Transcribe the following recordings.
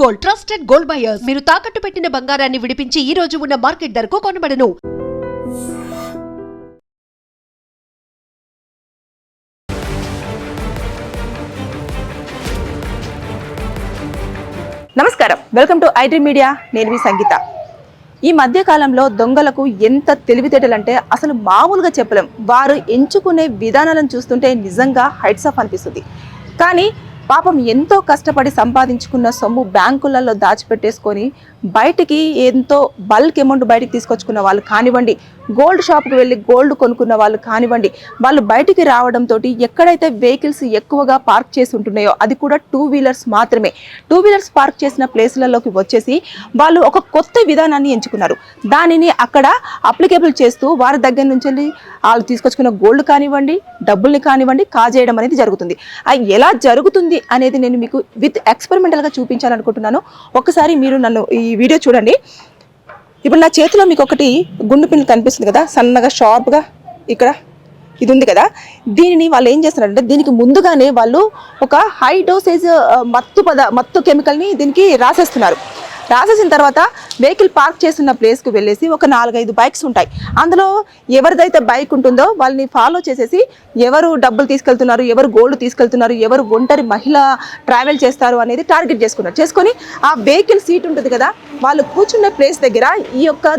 Gold, trusted gold buyers. మీరు తాకట్టు పెట్టిన బంగారాన్ని విడిపించి ఈ రోజు ఉన్న మార్కెట్ ధరకు కొనబడను. నమస్కారం, వెల్కమ్ టు ఐడ్రీమ్ మీడియా. నేను మీ సంగీత. ఈ మధ్య కాలంలో దొంగలకు ఎంత తెలివితేటలంటే అసలు మామూలుగా చెప్పలేం. వారు ఎంచుకునే విధానాలను చూస్తుంటే నిజంగా హైట్స్ ఆఫ్ అనిపిస్తుంది. కానీ పాపం ఎంతో కష్టపడి సంపాదించుకున్న సొమ్ము బ్యాంకులలో దాచిపెట్టేసుకొని బయటికి ఎంతో బల్క్ అమౌంట్ బయటికి తీసుకొచ్చుకున్న వాళ్ళు కానివ్వండి, గోల్డ్ షాప్కి వెళ్ళి గోల్డ్ కొనుక్కున్న వాళ్ళు కానివ్వండి, వాళ్ళు బయటికి రావడంతో ఎక్కడైతే వెహికల్స్ ఎక్కువగా పార్క్ చేసి ఉంటున్నాయో అది కూడా 2 వీలర్స్ మాత్రమే. 2 వీలర్స్ పార్క్ చేసిన ప్లేస్లలోకి వచ్చేసి వాళ్ళు ఒక కొత్త విధానాన్ని ఎంచుకున్నారు. దానిని అక్కడ అప్లికేబుల్ చేస్తూ వారి దగ్గర నుంచి వాళ్ళు తీసుకొచ్చుకున్న గోల్డ్ కానివ్వండి, డబ్బుల్ని కానివ్వండి కాజేయడం అనేది జరుగుతుంది. అది ఎలా జరుగుతుంది అనేది నేను మీకు విత్ ఎక్స్పెరిమెంటల్గా చూపించాలనుకుంటున్నాను. ఒకసారి మీరు నన్ను ఈ వీడియో చూడండి. ఇప్పుడు నా చేతిలో మీకు ఒకటి గుండు పిన్ కనిపిస్తుంది కదా, సన్నగా షార్ప్గా ఇక్కడ ఇది ఉంది కదా. దీనిని వాళ్ళు ఏం చేస్తున్నారంటే దీనికి ముందుగానే వాళ్ళు ఒక హై డోసేజ్ మత్తు కెమికల్ని దీనికి రాసేస్తున్నారు. రాసేసిన తర్వాత వెహికల్ పార్క్ చేస్తున్న ప్లేస్కి వెళ్ళేసి ఒక 4-5 బైక్స్ ఉంటాయి. అందులో ఎవరిదైతే బైక్ ఉంటుందో వాళ్ళని ఫాలో చేసేసి ఎవరు డబ్బులు తీసుకెళ్తున్నారు, ఎవరు గోల్డ్ తీసుకెళ్తున్నారు, ఎవరు ఒంటరి మహిళ ట్రావెల్ చేస్తారు అనేది టార్గెట్ చేసుకొని ఆ వెహికల్ సీట్ ఉంటుంది కదా, వాళ్ళు కూర్చున్న ప్లేస్ దగ్గర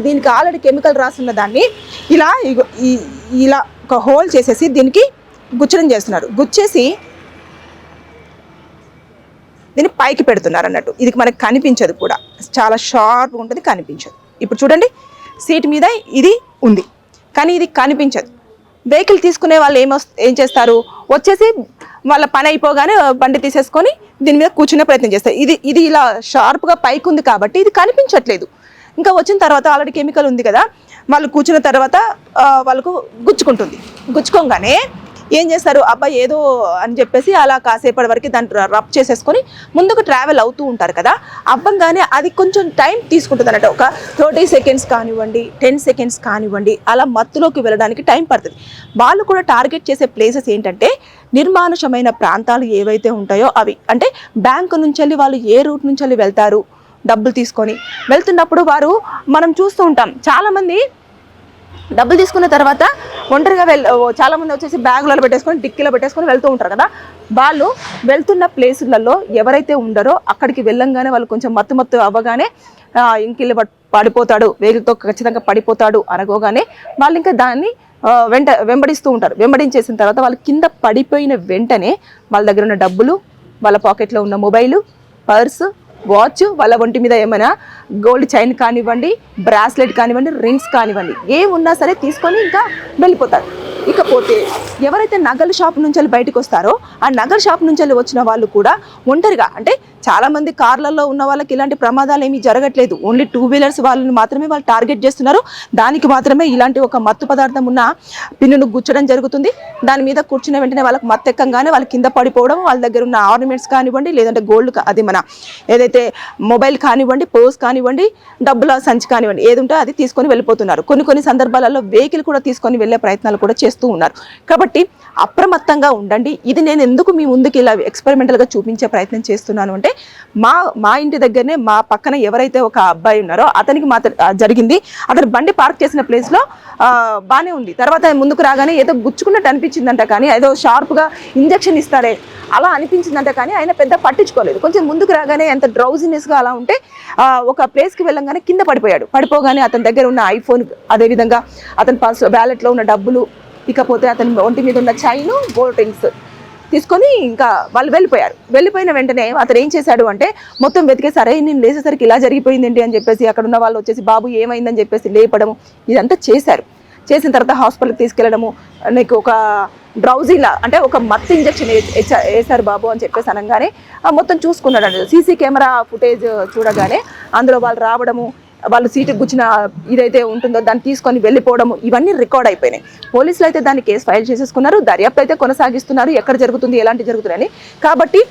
దీనికి ఆల్రెడీ కెమికల్ రాసున్న దాన్ని ఇలా ఒక హోల్ చేసేసి దీనికి గుచ్చడం చేస్తున్నారు. గుచ్చేసి దీన్ని పైకి పెడుతున్నారు అన్నట్టు. ఇది మనకు కనిపించదు కూడా, చాలా షార్ప్గా ఉంటుంది, కనిపించదు. ఇప్పుడు చూడండి, సీట్ మీద ఇది ఉంది కానీ ఇది కనిపించదు. వెహికల్ తీసుకునే వాళ్ళు ఏం చేస్తారు, వచ్చేసి వాళ్ళ పని అయిపోగానే బండి తీసేసుకొని దీని మీద కూర్చునే ప్రయత్నం చేస్తారు. ఇది ఇలా షార్ప్గా పైకి ఉంది కాబట్టి ఇది కనిపించట్లేదు. ఇంకా వచ్చిన తర్వాత ఆల్రెడీ కెమికల్ ఉంది కదా, వాళ్ళు కూర్చున్న తర్వాత వాళ్ళకు గుచ్చుకోగానే ఏం చేస్తారు, అబ్బాయి ఏదో అని చెప్పేసి అలా కాసేపటి వరకు దాన్ని రబ్ చేసేసుకొని ముందుకు ట్రావెల్ అవుతూ ఉంటారు కదా. అవ్వంగానే అది కొంచెం టైం తీసుకుంటుంది అన్నట్టు. ఒక 30 సెకండ్స్ కానివ్వండి, 10 సెకండ్స్ కానివ్వండి, అలా మత్తులోకి వెళ్ళడానికి టైం పడుతుంది. వాళ్ళు కూడా టార్గెట్ చేసే ప్లేసెస్ ఏంటంటే నిర్మానుషమైన ప్రాంతాలు ఏవైతే ఉంటాయో అవి. అంటే బ్యాంకు నుంచి వెళ్ళి వాళ్ళు ఏ రూట్ నుంచి వెళ్ళి వెళ్తారు, డబ్బులు తీసుకొని వెళ్తున్నప్పుడు మనం చూస్తూ ఉంటాం చాలామంది డబ్బులు తీసుకున్న తర్వాత ఒంటరిగా చాలామంది వచ్చేసి బ్యాగులలో పెట్టేసుకొని డిక్కీలో పెట్టేసుకొని వెళ్తూ ఉంటారు కదా. వాళ్ళు వెళ్తున్న ప్లేసులలో ఎవరైతే ఉండరో అక్కడికి వెళ్ళంగానే వాళ్ళు కొంచెం మత్తు అవ్వగానే ఇంకిల్లు పడిపోతాడు, వేగులతో ఖచ్చితంగా పడిపోతాడు అనగోగానే వాళ్ళు ఇంకా దాన్ని వెంబడిస్తూ ఉంటారు. వెంబడించేసిన తర్వాత వాళ్ళు కింద పడిపోయిన వెంటనే వాళ్ళ దగ్గర ఉన్న డబ్బులు, వాళ్ళ పాకెట్లో ఉన్న మొబైలు, పర్సు, వాచ్, వాళ్ళ ఒంటి మీద ఏమైనా గోల్డ్ చైన్ కానివ్వండి, బ్రాస్లెట్ కానివ్వండి, రింగ్స్ కానివ్వండి, ఏమున్నా సరే తీసుకొని ఇంకా వెళ్ళిపోతారు. ఇకపోతే ఎవరైతే నగల షాప్ నుంచి వెళ్ళి బయటకు వస్తారో ఆ నగల షాప్ నుంచి వెళ్ళి వచ్చిన వాళ్ళు కూడా ఒంటరిగా, అంటే చాలామంది కార్లలో ఉన్న వాళ్ళకి ఇలాంటి ప్రమాదాలు ఏమీ జరగట్లేదు. ఓన్లీ 2 వీలర్స్ వాళ్ళని మాత్రమే వాళ్ళు టార్గెట్ చేస్తున్నారు. దానికి మాత్రమే ఇలాంటి ఒక మత్తు పదార్థం ఉన్న పిన్నును గుచ్చడం జరుగుతుంది. దాని మీద కూర్చున్న వెంటనే వాళ్ళకి మత్తు ఎక్కంగానే వాళ్ళు కింద పడిపోవడం, వాళ్ళ దగ్గర ఉన్న ఆర్నమెంట్స్ కానివ్వండి, లేదంటే గోల్డ్ అది మన ఏదైతే మొబైల్ కానివ్వండి, పర్స్ కానివ్వండి, డబ్బుల సంచి కానివ్వండి, ఏది ఉంటే అది తీసుకొని వెళ్ళిపోతున్నారు. కొన్ని సందర్భాలలో వెహికల్ కూడా తీసుకొని వెళ్ళే ప్రయత్నాలు కూడా చేస్తూ ఉన్నారు. కాబట్టి అప్రమత్తంగా ఉండండి. ఇది నేను ఎందుకు మీ ముందుకు ఇలా ఎక్స్పెరిమెంటల్గా చూపించే ప్రయత్నం చేస్తున్నాను అంటే మా ఇంటి దగ్గరనే మా పక్కన ఎవరైతే ఒక అబ్బాయి ఉన్నారో అతనికి జరిగింది. అతను బండి పార్క్ చేసిన ప్లేస్లో బాగానే ఉంది. తర్వాత ముందుకు రాగానే ఏదో గుచ్చుకున్నట్టు అనిపించిందంట, కానీ ఏదో షార్ప్గా ఇంజెక్షన్ ఇస్తారే అలా అనిపించిందంట, కానీ ఆయన పెద్ద పట్టించుకోలేదు. కొంచెం ముందుకు రాగానే ఎంత డ్రౌజినెస్గా అలా ఉంటే ఒక ప్లేస్కి వెళ్ళంగానే కింద పడిపోగానే అతని దగ్గర ఉన్న ఐఫోన్, అదేవిధంగా అతని వ్యాలెట్లో ఉన్న డబ్బులు, ఇకపోతే అతని ఒంటి మీద ఉన్న చైను, గోల్డ్ రింగ్స్ తీసుకొని ఇంకా వాళ్ళు వెళ్ళిపోయిన వెంటనే అతను ఏం చేశాడు అంటే మొత్తం వెతికేసి, అరే నేను లేచేసరికి ఇలా జరిగిపోయింది ఏంటి అని చెప్పేసి అక్కడ ఉన్న వాళ్ళు వచ్చేసి బాబు ఏమైందని చెప్పేసి లేపడము, ఇదంతా చేసిన తర్వాత హాస్పిటల్కి తీసుకెళ్ళడము, నీకు ఒక డ్రౌజీలా అంటే ఒక మత్తు ఇంజెక్షన్ వేశారు బాబు అని చెప్పేసి అనగానే మొత్తం చూసుకున్నాడు. సీసీ కెమెరా ఫుటేజ్ చూడగానే అందులో వాళ్ళు రావడము, వాళ్ళు సీటుకు గుచ్చిన ఇదైతే ఉంటుందో దాన్ని తీసుకొని వెళ్ళిపోవడము, ఇవన్నీ రికార్డ్ అయిపోయినాయి. పోలీసులు అయితే దాన్ని కేసు ఫైల్ చేసేసుకున్నారు. దర్యాప్తు అయితే కొనసాగిస్తున్నారు, ఎక్కడ జరుగుతుంది, ఎలాంటి జరుగుతున్నాయని. కాబట్టి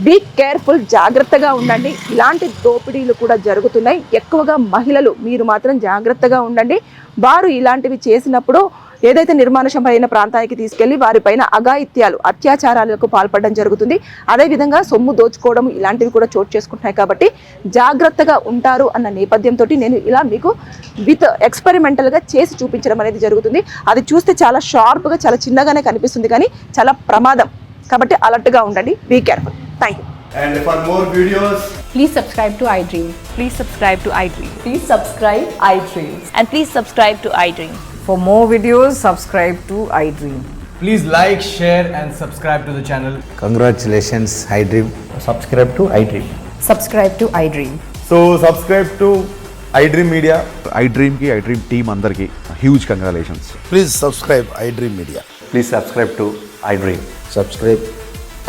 బీ కేర్ఫుల్, జాగ్రత్తగా ఉండండి. ఇలాంటి దోపిడీలు కూడా జరుగుతున్నాయి. ఎక్కువగా మహిళలు మీరు మాత్రం జాగ్రత్తగా ఉండండి. వారు ఇలాంటివి చేసినప్పుడు ఏదైతే నిర్మానుషమైన ప్రాంతానికి తీసుకెళ్లి వారిపైన అఘాయిత్యాలు అత్యాచారాలకు పాల్పడడం జరుగుతుంది. అదేవిధంగా సొమ్ము దోచుకోవడం ఇలాంటివి కూడా చోటు చేసుకుంటున్నాయి. కాబట్టి జాగ్రత్తగా ఉంటారు అన్న నేపథ్యంతో నేను ఇలా మీకు విత్ ఎక్స్పెరిమెంటల్గా చేసి చూపించడం అనేది జరుగుతుంది. అది చూస్తే చాలా షార్ప్గా చాలా చిన్నగానే కనిపిస్తుంది, కానీ చాలా ప్రమాదం. కాబట్టి అలర్ట్గా ఉండండి. Be careful. Thank you. And for more videos, Please subscribe to iDream. Please subscribe to iDream. Please subscribe iDream. And please subscribe to iDream. For more videos, subscribe to iDream. please like, share and subscribe to the channel. Congratulations, iDream. Subscribe to iDream. Subscribe to iDream. So subscribe to iDream Media. iDream ki iDream team andarki huge congratulations. Please subscribe iDream Media. Please subscribe to iDream. Subscribe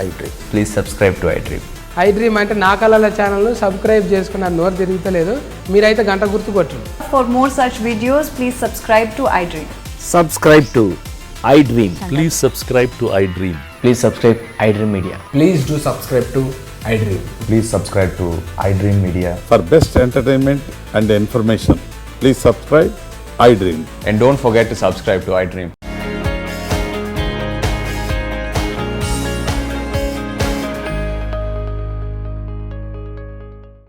iDream. Please subscribe to iDream. iDream అంటే నా కళల ఛానల్ను subscribe చేసుకున్న నోరు తిరుగుతలేదు. మీరైతే గంట గుర్తు కొట్టండి. For more such videos, please subscribe to iDream. Subscribe to iDream. Please subscribe to iDream. Please subscribe iDream Media. Please do subscribe to iDream. Please subscribe to iDream Media. For best entertainment and information, please subscribe iDream. And don't forget to subscribe to iDream.